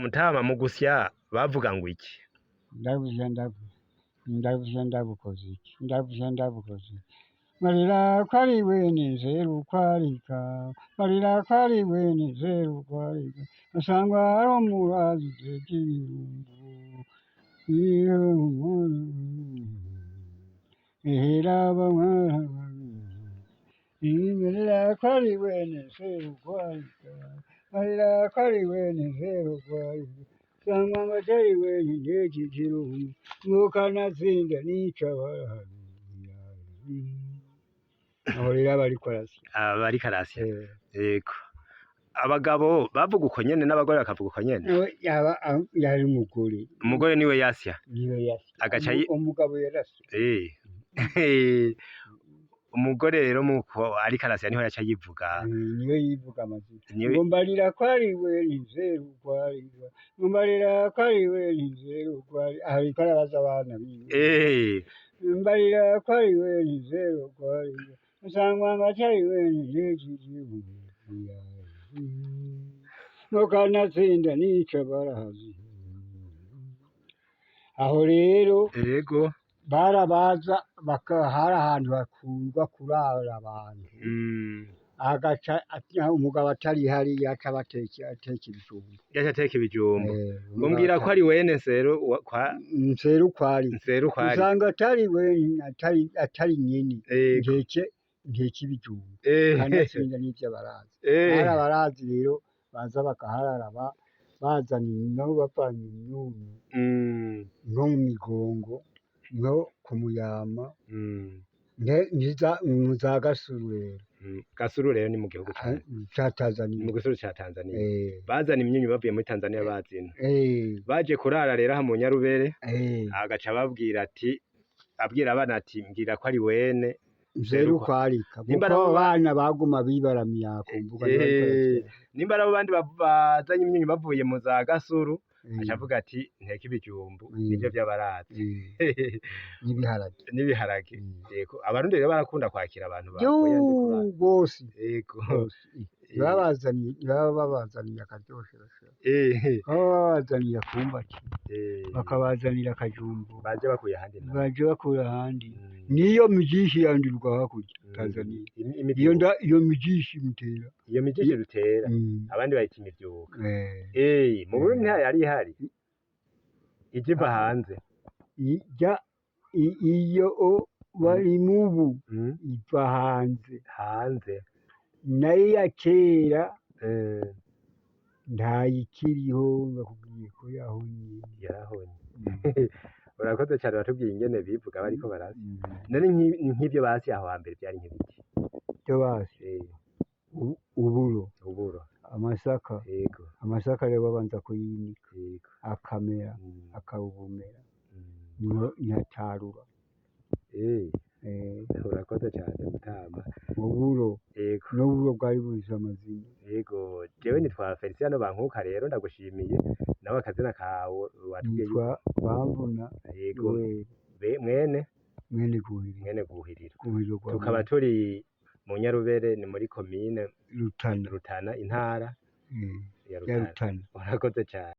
Mutama mu gusya bavuga ngo iki? Ndabuze ndabukoze iki? Ndabuze ndabukoze iki? Marira kwari wene nzeru kwarika, marira kwari wene nzeru kwarika, asangwa ari umurazi z'ikirungu, ihera marira kwari wene nzeru kwarika, marira kwari wene nzeru kwarika, asangwa amatari wene n'ikirungu, mukanatsinda nica baraharuye. Aho rero abariko arasya. Abariko arasya. Yego. Abagabo bavuga uko nyene n'abagore bakavuga uko nyene? Yari umugore. Umugore niwe yasya? Niwe yasya. Agaca umugabo yarasya. Umugore rero muko ariko arasya niho yaca yivuga. Niyo yivuga amazina. Ngo mbarira kwari wene nzeru kwarika, ngo mbarira kwari wene nzeru kwarika, ariko arabaza abana biwe. Mbarira kwari wene nzeru kwarika, usangwa amatari wene n'ikirungu, mukanatsinda nica baraharuye. Aho rero Yego. barabaza hari ahantu bakundwa kurara abantu, agaca umugabo atari hariya aca ateka ibijumbu. Yaca ateka ibijumbu. Ngo mbwira ko ari wene nseru kwarika, usanga atari wene atari nyene nkeke ibijumbu, kanatsinda n'ivyo barazi. Hari abarazi rero baza bakaharara bazanye nabo bavanye imyunyu no mu migongo no ku muyama mu za Gasuru rero. Gasuru rero ni mu gihugu ca Tanzania. Mu gisuru ca Tanzania. Bazana imyunyu bavuye muri Tanzania bazina. Baje kurara rero aha mu Nyarubere, agaca ababwira abwira abana ati mbwira ko ari wene nzeru kwarika, kuko abana baguma bibaramiye ku mbuga. Nimba ari abo bandi bazanye imyunyu bavuye mu za Gasuru, aca avuga ati nteka ibijumbu nivyo vy'abarazi. N'ibiharage. Yego. Abarundi rero barakunda kwakira abantu bavuye bose. Yego. babazaniye akaryoshye, babazaniye akumbati, bakabazanira akajumbu baje bakuye ahandi. Niyo mijishi yandirwa hakurya Tanzania, iyo mijishi mutera. Iyo mijishi rutera abandi bayita imivyuka. Mu Burundi nta yari ihari ijiva hanze. Iyo bari mubu iva hanze, nayo ya kera ntayikiriho, bakubwiye ko yarahonye. Urakoze cyane batubwiye ingene bivuga bariko barazi. None nk'ivyo basi aho hambere byari nk'ibiki? Byo basi uburo, amasaka. Yego. Amasaka rero babanza kuyinika, akamera, akabumera, ntiyatarura. Urakoze cyane Mutama. Uburo. Yego. N'uburo bwari bufise amazina. Yego. Jewe nitwa Feliciano Bankuka rero ndagushimiye. Nawe akazina kawe watubwiye. Nitwa Bamvuna. Yego. Mwene Guhiriro. Tukaba turi mu Nyarubere, ni muri komine Rutana, intara ya Rutana. Urakoze cyane.